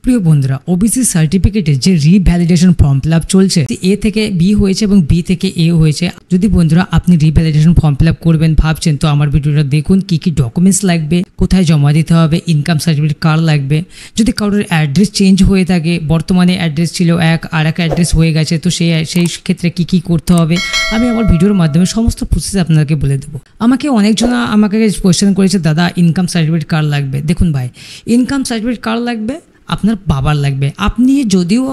প্রিয় বন্ধুরা, ওবিসি সার্টিফিকেটে যে রিভ্যালিডেশন ফর্ম ফিল আপ চলছে, এ থেকে বি হয়েছে এবং বি থেকে এ হয়েছে। যদি বন্ধুরা আপনি রিভ্যালিডেশন ফর্ম ফিল আপ করবেন ভাবছেন, তো আমার ভিডিওটা দেখুন কি কি ডকুমেন্টস লাগবে, কোথায় জমা দিতে হবে, ইনকাম সার্টিফিকেট কার লাগবে। যদি কারোর অ্যাড্রেস চেঞ্জ হয়ে থাকে, বর্তমানে অ্যাড্রেস ছিল এক আর এক অ্যাড্রেস হয়ে গেছে, তো সেই ক্ষেত্রে কি কি করতে হবে আমি আমার ভিডিওর মাধ্যমে সমস্ত প্রসেস আপনাদেরকে বলে দেবো। আমাকে অনেকজন আমাকে কোয়েশ্চেন করেছে, দাদা ইনকাম সার্টিফিকেট কার লাগবে। দেখুন ভাই, ইনকাম সার্টিফিকেট কার লাগবে? আপনার বাবার লাগবে। আপনি যদিও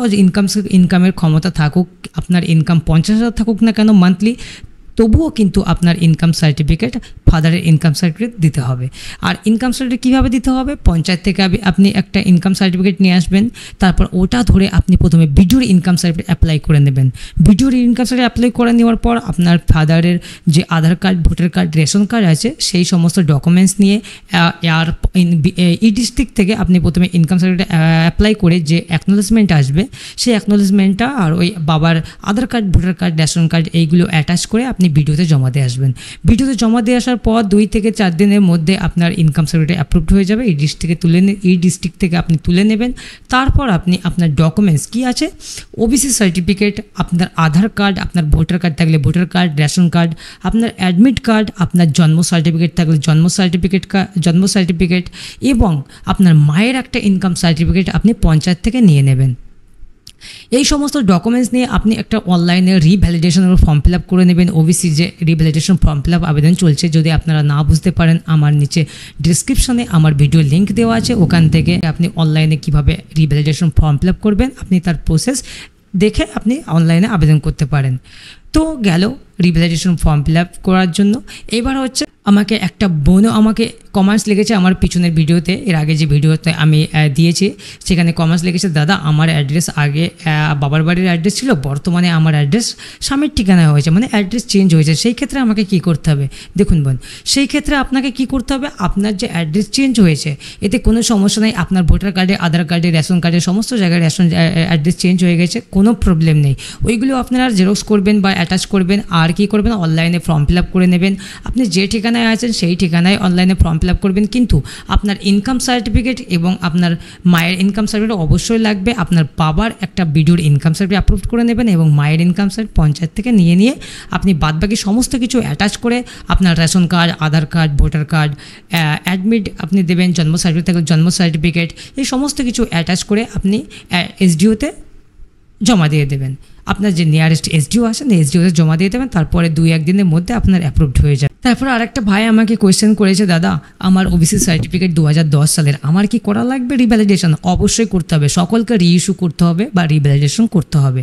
ইনকামের ক্ষমতা থাকুক, আপনার ইনকাম 50,000 থাকুক না কেন মান্থলি, তবুও কিন্তু আপনার ইনকাম সার্টিফিকেট, ফাদারের ইনকাম সার্টিফিকেট দিতে হবে। আর ইনকাম সার্টিফিকেট কীভাবে দিতে হবে? পঞ্চায়েত থেকে আপনি একটা ইনকাম সার্টিফিকেট নিয়ে আসবেন, তারপর ওটা ধরে আপনি প্রথমে বিডিওর ইনকাম সার্টিফিকেট অ্যাপ্লাই করে নেবেন। বিডিওর ইনকাম সার্টিফিকেট অ্যাপ্লাই করে নেওয়ার পর আপনার ফাদারের যে Aadhaar card, voter card, ration card আছে, সেই সমস্ত ডকুমেন্টস নিয়ে আর ডিস্ট্রিক্ট থেকে আপনি প্রথমে ইনকাম সার্টিফিকেট অ্যাপ্লাই করে যে অ্যাকনোলেজমেন্ট আসবে, সেই অ্যাকনোলেজমেন্টটা আর ওই বাবার Aadhaar card, voter card, ration card এইগুলো অ্যাটাচ করে আপনি ভিডিওতে জমা দিয়ে আসবেন। ভিডিওতে জমা দিয়ে আসার পর 2 থেকে 4 দিনের মধ্যে আপনার ইনকাম সার্টিফিকেট অ্যাপ্রুভড হয়ে যাবে। এই ডিস্ট্রিক্ট থেকে আপনি তুলে নেবেন। তারপর আপনি আপনার ডকুমেন্টস কি আছে, ওবিসি সার্টিফিকেট, আপনার আধার কার্ড, আপনার ভোটার কার্ড থাকলে ভোটার কার্ড, রেশন কার্ড, আপনার অ্যাডমিট কার্ড, আপনার জন্ম সার্টিফিকেট থাকলে জন্ম সার্টিফিকেট এবং আপনার মায়ের একটা ইনকাম সার্টিফিকেট আপনি পঞ্চায়েত থেকে নিয়ে নেবেন। এই সমস্ত ডকুমেন্টস নিয়ে আপনি একটা অনলাইনে রিভ্যালিডেশনের ফর্ম ফিল আপ করে নেবেন। ওবিসি যে রিভ্যালিডেশন ফর্ম ফিল আপ আবেদন চলছে, যদি আপনারা না বুঝতে পারেন, আমার নিচে ডিসক্রিপশনে আমার ভিডিও লিঙ্ক দেওয়া আছে, ওখান থেকে আপনি অনলাইনে কিভাবে রিভ্যালিডেশন ফর্ম ফিল আপ করবেন আপনি তার প্রসেস দেখে আপনি অনলাইনে আবেদন করতে পারেন। তো গেল রিভ্যালিডেশন ফর্ম ফিল আপ করার জন্য। এবার হচ্ছে আমাকে একটা বোনও আমাকে কমেন্টস লিখেছে আমার পিছনের ভিডিওতে, এর আগে যে ভিডিওতে আমি দিয়েছি সেখানে কমেন্টস লিখেছে, দাদা আমার অ্যাড্রেস আগে বাবার বাড়ির অ্যাড্রেস ছিল, বর্তমানে আমার অ্যাড্রেস স্বামীর ঠিকানায় হয়েছে, মানে অ্যাড্রেস চেঞ্জ হয়েছে। সেই ক্ষেত্রে আমাকে কি করতে হবে? দেখুন বোন, সেই ক্ষেত্রে আপনাকে কি করতে হবে, আপনার যে অ্যাড্রেস চেঞ্জ হয়েছে এতে কোনো সমস্যা নেই। আপনার ভোটার কার্ডে, আধার কার্ডে, রেশন কার্ডে সমস্ত জায়গায় অ্যাড্রেস চেঞ্জ হয়ে গেছে, কোনো প্রবলেম নেই। ওইগুলো আপনারা জেরক্স করবেন বা অ্যাটাচ করবেন, আর কি করবেন, অনলাইনে ফর্ম ফিল আপ করে নেবেন। আপনি যে ঠিকানায় আছেন সেই ঠিকানায় অনলাইনে ফর্ম ফিল আপ করবেন, কিন্তু আপনার ইনকাম সার্টিফিকেট এবং আপনার মায়ের ইনকাম সার্টিফিকেট অবশ্যই লাগবে। আপনার বাবার একটা বিডিওর ইনকাম সার্টিফিকেট অ্যাপ্রুভ করে নেবেন এবং মায়ের ইনকাম সার্টিফিকেট পঞ্চায়েত থেকে নিয়ে আপনি বাদবাকি সমস্ত কিছু অ্যাটাচ করে আপনার রেশন কার্ড, আধার কার্ড, ভোটার কার্ড, অ্যাডমিট আপনি দেবেন, জন্ম সার্টিফিকেট থেকে জন্ম সার্টিফিকেট, এই সমস্ত কিছু অ্যাটাচ করে আপনি এসডিওতে জমা দিয়ে দেবেন। আপনার যে নিয়ারেস্ট এসডিও আছেন এসডিওতে জমা দিয়ে দেবেন, তারপরে 2-1 দিনের মধ্যে আপনার অ্যাপ্রুভড হয়ে যাবে। তারপর আরেকটা ভাই আমাকে কোয়েশ্চেন করেছে, দাদা আমার ওবিসি সার্টিফিকেট 2010 সালের, আমার কি করা লাগবে রিভ্যালিডেশন? অবশ্যই করতে হবে, সকলকে রিইস্যু করতে হবে বা রিভ্যালিডেশন করতে হবে।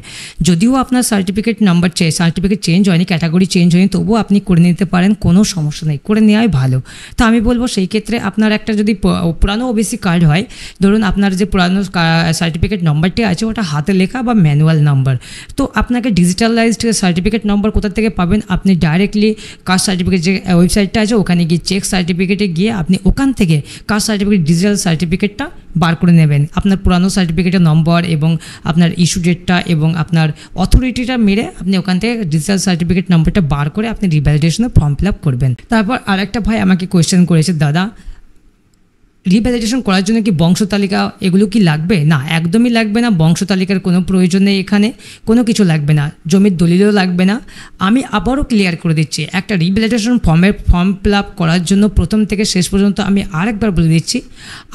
যদিও আপনার সার্টিফিকেট নাম্বার সার্টিফিকেট চেঞ্জ হয়নি, ক্যাটাগরি চেঞ্জ হয়নি, তবুও আপনি করে নিতে পারেন, কোনো সমস্যা নেই, করে নেওয়াই ভালো। তো আমি বলবো সেই ক্ষেত্রে আপনার একটা যদি পুরানো ওবিসি কার্ড হয়, ধরুন আপনার যে পুরানো সার্টিফিকেট নাম্বারটি আছে ওটা হাতে লেখা বা ম্যানুয়াল নাম্বার, তো আপনাকে ডিজিটালাইজড সার্টিফিকেট নম্বর কোথা থেকে পাবেন? আপনি ডাইরেক্টলি কাস্ট সার্টিফিকেট যে ওয়েবসাইটটা আছে ওখানে গিয়ে চেক সার্টিফিকেটে গিয়ে আপনি ওখান থেকে কাস্ট সার্টিফিকেট ডিজিটাল সার্টিফিকেটটা বার করে নেবেন। আপনার পুরানো সার্টিফিকেটের নম্বর এবং আপনার ইস্যু ডেটটা এবং আপনার অথরিটিটা মেরে আপনি ওখান থেকে ডিজিটাল সার্টিফিকেট নম্বরটা বার করে আপনি রিভ্যালিডেশনের ফর্ম ফিল আপ করবেন। তারপর আরেকটা ভাই আমাকে কোয়েশ্চেন করেছে, দাদা রিভ্যালিডেশন করার জন্য কি বংশ তালিকা এগুলো কি লাগবে? না, একদমই লাগবে না। বংশ তালিকার কোনো প্রয়োজন নেই, এখানে কোনো কিছু লাগবে না, জমির দলিলও লাগবে না। আমি আবারও ক্লিয়ার করে দিচ্ছি, একটা রিভ্যালিডেশন ফর্ম ফিল আপ করার জন্য প্রথম থেকে শেষ পর্যন্ত আমি আরেকবার বলে দিচ্ছি,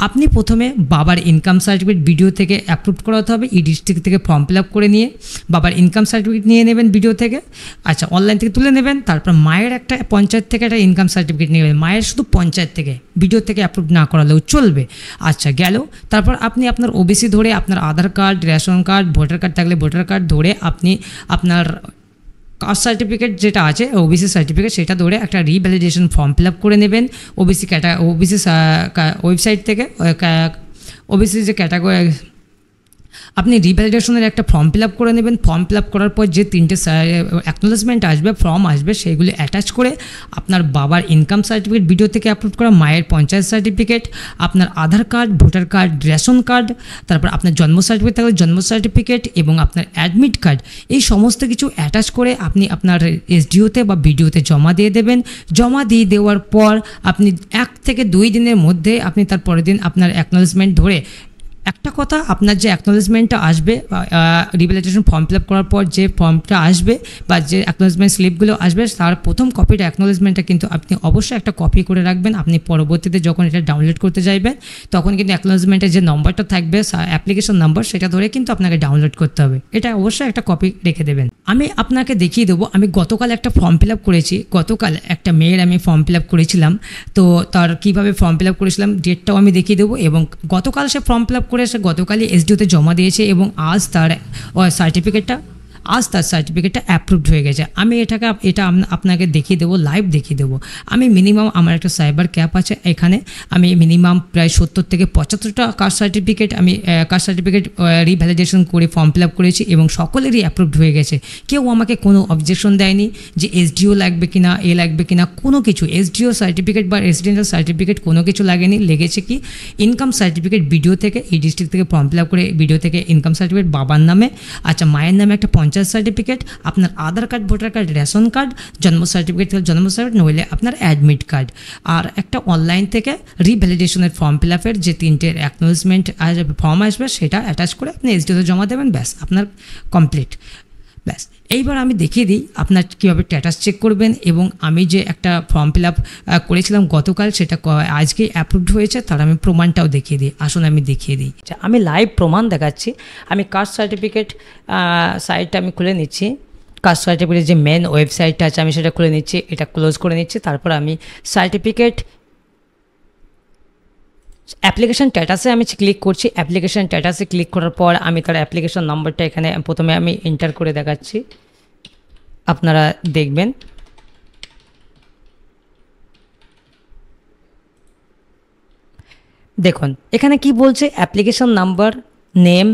আপনি প্রথমে বাবার ইনকাম সার্টিফিকেট ভিডিও থেকে অ্যাপ্রুভ করাতে হবে। ডিস্ট্রিক্ট থেকে ফর্ম ফিল আপ করে নিয়ে বাবার ইনকাম সার্টিফিকেট নিয়ে নেবেন ভিডিও থেকে, আচ্ছা অনলাইন থেকে তুলে নেবেন। তারপর মায়ের একটা পঞ্চায়েত থেকে একটা ইনকাম সার্টিফিকেট নিয়ে নেবেন, মায়ের শুধু পঞ্চায়েত থেকে, ভিডিও থেকে অ্যাপ্রুভ না করালেও চলবে। আচ্ছা গেল। তারপর আপনি আপনার ওবিসি ধরে আপনার Aadhaar card, ration card, voter card থাকলে ভোটার কার্ড ধরে আপনি আপনার কাস্ট সার্টিফিকেট যেটা আছে ওবিসি সার্টিফিকেট সেটা ধরে একটা রিভ্যালিডেশন ফর্ম ফিল আপ করে নেবেন ওবিসি ওয়েবসাইট থেকে। ওবিসি যে ক্যাটাগরি আপনি রিভ্যালিডেশনের একটা ফর্ম ফিল আপ করে নেবেন। ফর্ম ফিল আপ করার পর যে 3টে অ্যাকনোলেজমেন্ট আসবে, ফর্ম আসবে, সেগুলি অ্যাটাচ করে আপনার বাবার ইনকাম সার্টিফিকেট ভিডিও থেকে আপলোড করা, মায়ের পঞ্চায়েত সার্টিফিকেট, আপনার Aadhaar card, voter card, ration card, তারপর আপনার জন্ম সার্টিফিকেট থাকলে জন্ম সার্টিফিকেট এবং আপনার অ্যাডমিট কার্ড, এই সমস্ত কিছু অ্যাটাচ করে আপনি আপনার এসডিওতে বা ভিডিওতে জমা দিয়ে দেবেন। জমা দিয়ে দেওয়ার পর আপনি 1 থেকে 2 দিনের মধ্যে আপনি তার পরের দিন আপনার অ্যাকনোলেজমেন্ট ধরে একটা কথা, আপনার যে অ্যাকনোলেজমেন্টটা আসবে রিভ্যালিডেশন ফর্ম ফিল আপ করার পর যে ফর্মটা আসবে বা যে অ্যাকনোলেজমেন্ট স্লিপগুলো আসবে তার প্রথম কপিটা অ্যাকনোলেজমেন্টটা কিন্তু আপনি অবশ্যই একটা কপি করে রাখবেন। আপনি পরবর্তীতে যখন এটা ডাউনলোড করতে যাইবেন তখন কিন্তু অ্যাকনোলেজমেন্টের যে নম্বরটা থাকবে অ্যাপ্লিকেশন নাম্বার সেটা ধরে কিন্তু আপনাকে ডাউনলোড করতে হবে, এটা অবশ্যই একটা কপি রেখে দেবেন। আমি আপনাকে দেখিয়ে দেবো, আমি গতকাল একটা ফর্ম ফিল আপ করেছি। গতকাল একটা মেয়ের আমি ফর্ম ফিল আপ করেছিলাম, তো তার কীভাবে ফর্ম ফিল আপ করেছিলাম ডেটটাও আমি দেখিয়ে দেবো। এবং গতকাল সে ফর্ম ফিল আপ করে সে গতকালই এসডিওতে জমা দিয়েছে এবং আজ তার সার্টিফিকেটটা অ্যাপ্রুভড হয়ে গেছে। আমি এটা আপনাকে দেখিয়ে দেবো, লাইভ দেখিয়ে দেবো। আমি মিনিমাম আমার একটা সাইবার ক্যাপ আছে, এখানে আমি মিনিমাম প্রায় 70 থেকে 75টা কাস্ট সার্টিফিকেট রিভ্যালিডেশন করে ফর্ম ফিল আপ করেছি এবং সকলেরই অ্যাপ্রুভড হয়ে গেছে। কেউ আমাকে কোনো অবজেকশন দেয়নি যে এসডিও লাগবে কিনা, লাগবে কিনা, কোনো কিছু এসডিও সার্টিফিকেট বা রেসিডেন্সিয়াল সার্টিফিকেট কোনো কিছু লাগেনি। লেগেছে কি ইনকাম সার্টিফিকেট বিডিও থেকে, এই ডিস্ট্রিক্ট থেকে ফর্ম ফিল আপ করে বিডিও থেকে ইনকাম সার্টিফিকেট বাবার নামে, আচ্ছা মায়ের নামে একটা সার্টিফিকেট, আপনার Aadhaar card, voter card, ration card, জন্ম সার্টিফিকেট নইলে আপনার অ্যাডমিট কার্ড, আর একটা অনলাইন থেকে রিভ্যালিডেশনের ফর্ম ফিল আপের যে 3টে অ্যাকনোলেজমেন্ট ফর্ম আসবে সেটা অ্যাটাচ করে আপনি এসডিওতে জমা দেবেন, ব্যাস আপনার কমপ্লিট। ব্যাস এইবার আমি দেখিয়ে দিই আপনার কীভাবে স্ট্যাটাস চেক করবেন। এবং আমি যে একটা ফর্ম ফিল আপ করেছিলাম গতকাল সেটা আজকে অ্যাপ্রুভড হয়েছে, তার আমি প্রমাণটাও দেখিয়ে দিই। আসুন আমি দেখিয়ে দিই, আমি লাইভ প্রমাণ দেখাচ্ছি। আমি কাস্ট সার্টিফিকেট সাইটটা আমি খুলে নিচ্ছি, কাস্ট সার্টিফিকেটের যে মেন ওয়েবসাইটটা আছে আমি সেটা খুলে নিচ্ছি, এটা ক্লোজ করে নিচ্ছি। তারপর আমি সার্টিফিকেট অ্যাপ্লিকেশন স্ট্যাটাসে আমি ক্লিক করছি। অ্যাপ্লিকেশন স্ট্যাটাসে ক্লিক করার পর আমি তার অ্যাপ্লিকেশন নম্বরটা এখানে প্রথমে আমি এন্টার করে দেখাচ্ছি, আপনারা দেখবেন। দেখুন এখানে কি বলছে, application number, name,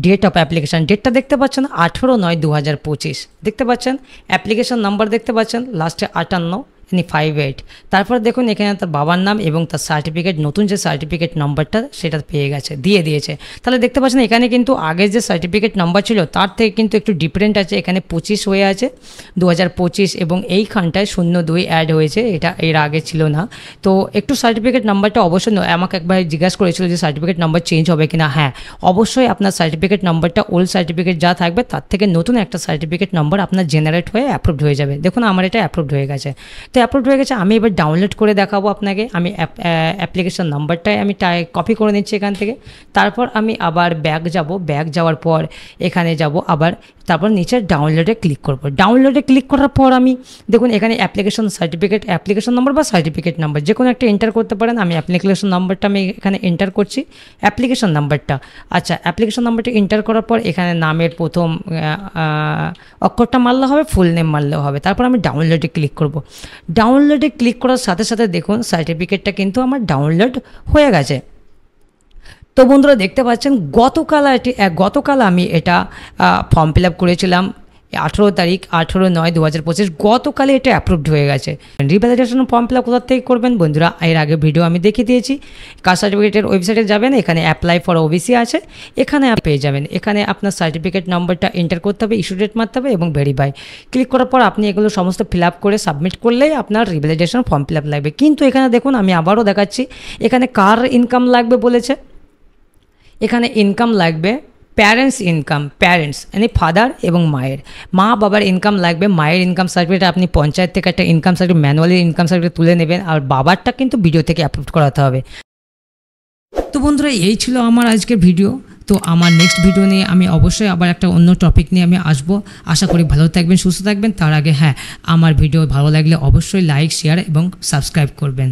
date of application, ডেটটা দেখতে পাচ্ছেন 18/9/2025 দেখতে পাচ্ছেন, অ্যাপ্লিকেশন নাম্বার দেখতে পাচ্ছেন লাস্টে 5858। তারপর দেখুন এখানে তার বাবার নাম এবং তার সার্টিফিকেট, নতুন যে সার্টিফিকেট নাম্বারটা সেটা পেয়ে গেছে, দিয়ে দিয়েছে। তাহলে দেখতে পাচ্ছেন এখানে কিন্তু আগে যে সার্টিফিকেট নাম্বার ছিল তার থেকে কিন্তু একটু ডিফারেন্ট আছে, এখানে 25 হয়ে আছে 2025 এবং এইখানটায় 02 অ্যাড হয়েছে, এটা এর আগে ছিল না। তো একটু সার্টিফিকেট নাম্বারটা অবশ্যই আমাকে একবার জিজ্ঞাসা করেছিল যে সার্টিফিকেট নাম্বার চেঞ্জ হবে কিনা। হ্যাঁ অবশ্যই আপনার সার্টিফিকেট নাম্বারটা ওল্ড সার্টিফিকেট যা থাকবে তার থেকে নতুন একটা সার্টিফিকেট নাম্বার আপনার জেনারেট হয়ে অ্যাপ্রুভড হয়ে যাবে। দেখুন আমার এটা অ্যাপ্রুভড হয়ে গেছে। তো অ্যাপ্রুভড হয়ে গেছে, আমি এবার ডাউনলোড করে দেখাবো আপনাকে। আমি অ্যাপ্লিকেশন নাম্বারটাই আমি কপি করে নিচ্ছি এখান থেকে। তারপর আমি আবার ব্যাক যাওয়ার পর এখানে যাব আবার, তারপর নিচে ডাউনলোডে ক্লিক করব। ডাউনলোডে ক্লিক করার পর আমি দেখুন এখানে অ্যাপ্লিকেশন নাম্বার বা সার্টিফিকেট নাম্বার যে কোনো একটা এন্টার করতে পারেন। আমি অ্যাপ্লিকেশন নাম্বারটা আমি এখানে এন্টার করছি, অ্যাপ্লিকেশন নাম্বারটা। আচ্ছা অ্যাপ্লিকেশন নাম্বারটা এন্টার করার পর এখানে নামের প্রথম অক্ষরটা মারলে হবে, ফুল নেম মারলেও হবে। তারপর আমি ডাউনলোডে ক্লিক করব। ডাউনলোডে ক্লিক করার সাথে সাথে দেখুন সার্টিফিকেটটা কিন্তু আমার ডাউনলোড হয়ে গেছে। তো বন্ধুরা দেখতে পাচ্ছেন গতকাল আমি এটা ফর্ম ফিল আপ করেছিলাম 18/9/2025, গতকালে এটা অ্যাপ্রুভড হয়ে গেছে। রিভ্যালিডেশন ফর্ম ফিল আপ কোথা থেকে করবেন বন্ধুরা, এর আগে ভিডিও আমি দেখিয়ে দিয়েছি। কাস্ট সার্টিফিকেটের ওয়েবসাইটে যাবেন, এখানে অ্যাপ্লাই ফর ওবিসি আছে, এখানে পেয়ে যাবেন। এখানে আপনার সার্টিফিকেট নাম্বারটা এন্টার করতে হবে, ইস্যু ডেট মারতে হবে এবং ভেরিফাই ক্লিক করার পর আপনি এগুলো সমস্ত ফিল আপ করে সাবমিট করলেই আপনার রিভ্যালিডেশন ফর্ম ফিল আপ লাগবে। কিন্তু এখানে দেখুন আমি আবারও দেখাচ্ছি, এখানে কার ইনকাম লাগবে বলেছে, এখানে ইনকাম লাগবে প্যারেন্টস মানে ফাদার এবং মা বাবার ইনকাম লাগবে। মায়ের ইনকাম সার্টিফিকেট আপনি পঞ্চায়েত থেকে একটা income certificate manually income certificate তুলে নেবেন, আর বাবারটা কিন্তু ভিডিও থেকে আপলোড করাতে হবে। তো বন্ধুরা এই ছিল আমার আজকের ভিডিও। তো আমার নেক্সট ভিডিও নিয়ে আমি অবশ্যই আবার একটা অন্য টপিক নিয়ে আমি আসবো। আশা করি ভালো থাকবেন, সুস্থ থাকবেন। তার আগে হ্যাঁ, আমার ভিডিও ভালো লাগলে অবশ্যই লাইক, শেয়ার এবং সাবস্ক্রাইব করবেন।